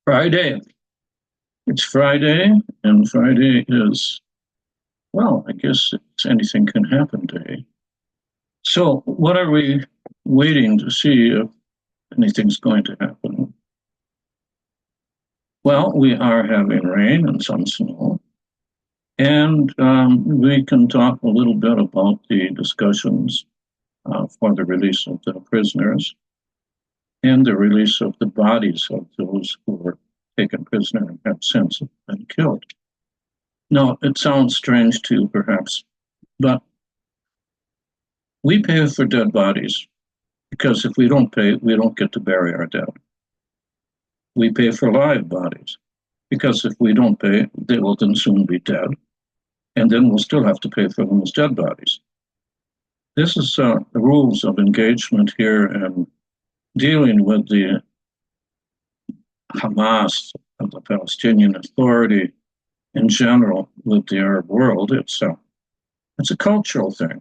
Friday. It's Friday, and Friday is, well, I guess it's anything can happen day. So, what are we waiting to see if anything's going to happen? Well, we are having rain and some snow, and we can talk a little bit about the discussions for the release of the prisoners and the release of the bodies of those who were taken prisoner and have since been killed. Now, it sounds strange to you, perhaps, but we pay for dead bodies because if we don't pay, we don't get to bury our dead. We pay for live bodies because if we don't pay, they will then soon be dead, and then we'll still have to pay for them as dead bodies. This is the rules of engagement here and dealing with the Hamas and the Palestinian Authority in general with the Arab world. It's a cultural thing.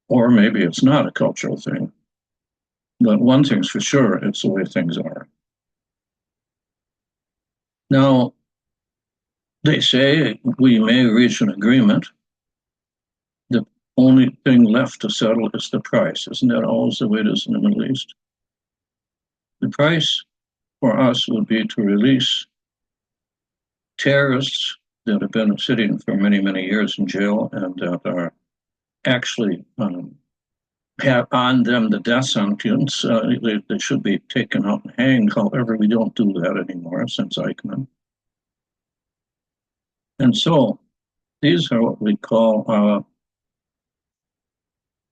Or maybe it's not a cultural thing. But one thing's for sure, it's the way things are. Now, they say we may reach an agreement. The only thing left to settle is the price. Isn't that always the way it is in the Middle East? The price for us would be to release terrorists that have been sitting for many, many years in jail and that are actually have on them the death sentence. They should be taken out and hanged. However, we don't do that anymore since Eichmann. And so these are what we call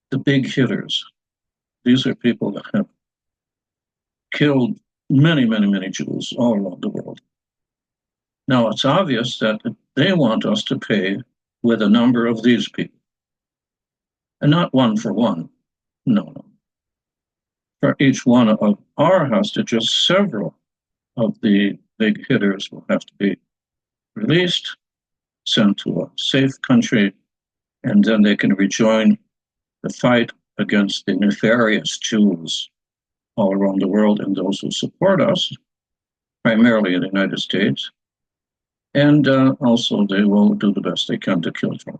the big hitters. These are people that have killed many, many, many Jews all around the world. Now, it's obvious that they want us to pay with a number of these people. And not one for one. No. For each one of our hostages, several of the big hitters will have to be released, sent to a safe country, and then they can rejoin the fight against the nefarious Jews all around the world and those who support us, primarily in the United States. And also they will do the best they can to kill them.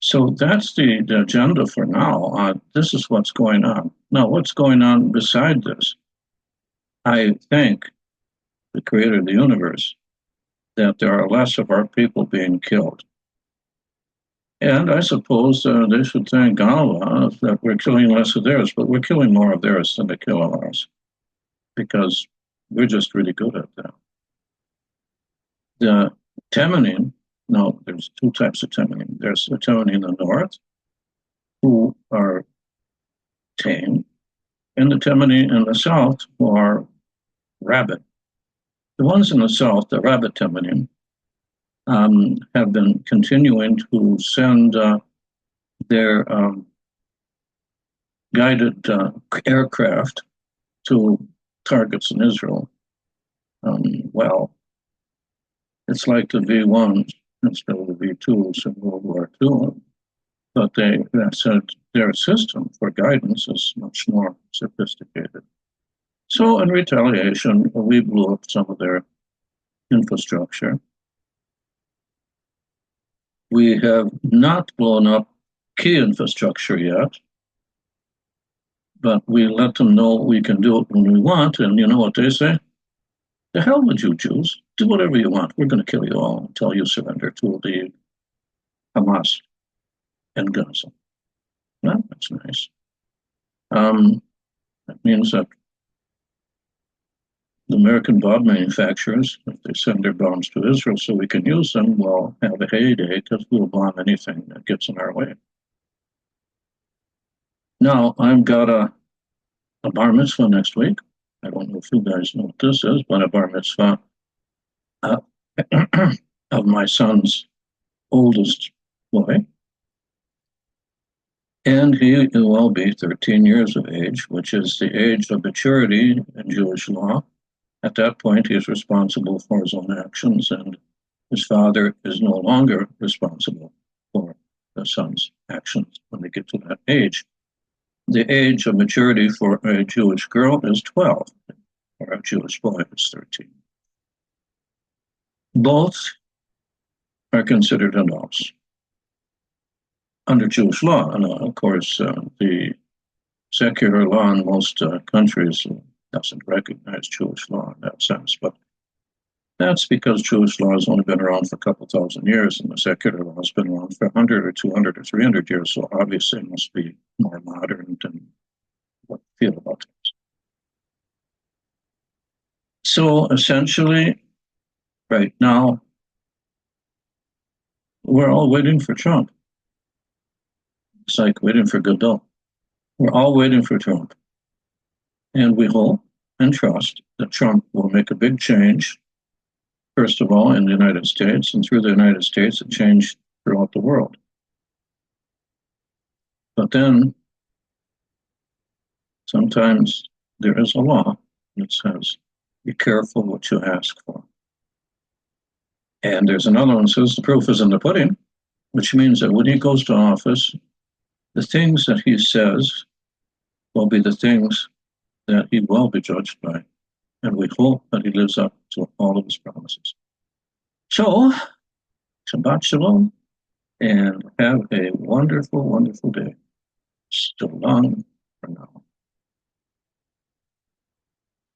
So that's the agenda for now. This is what's going on. Now, what's going on beside this? I thank the creator of the universe that there are less of our people being killed. And I suppose they should thank Allah that we're killing less of theirs, but we're killing more of theirs than they kill ours because we're just really good at that. The Temenim, no, there's two types of Temenim. There's the Temenim in the north, who are tame, and the Temenim in the south, who are rabid. The ones in the south, the rabid Temenim, have been continuing to send their guided aircraft to targets in Israel. Well, it's like the V-1s instead of the V-2s in World War II, but they said their system for guidance is much more sophisticated. So in retaliation, we blew up some of their infrastructure. We have not blown up key infrastructure yet, but we let them know we can do it when we want, and you know what they say? The hell with you Jews. Do whatever you want. We're going to kill you all until you surrender to the Hamas in Gaza. Well, that's nice. That means that the American bomb manufacturers, if they send their bombs to Israel so we can use them, will have a heyday because we'll bomb anything that gets in our way. Now, I've got a bar mitzvah next week. I don't know if you guys know what this is, but a bar mitzvah of my son's oldest boy. And he will be 13 years of age, which is the age of maturity in Jewish law. At that point, he is responsible for his own actions, and his father is no longer responsible for the son's actions when they get to that age. The age of maturity for a Jewish girl is 12. or a Jewish boy who's 13. Both are considered adults under Jewish law. And of course, the secular law in most countries doesn't recognize Jewish law in that sense. But that's because Jewish law has only been around for a couple thousand years, and the secular law has been around for 100 or 200 or 300 years. So obviously, it must be more modern than what we feel about it. So essentially, right now, we're all waiting for Trump. It's like waiting for Godot. We're all waiting for Trump. And we hope and trust that Trump will make a big change, first of all, in the United States, and through the United States, a change throughout the world. But then sometimes there is a law that says, be careful what you ask for. And there's another one that says the proof is in the pudding, which means that when he goes to office, the things that he says will be the things that he will be judged by. And we hope that he lives up to all of his promises. So, Shabbat Shalom, and have a wonderful, wonderful day. So long for now.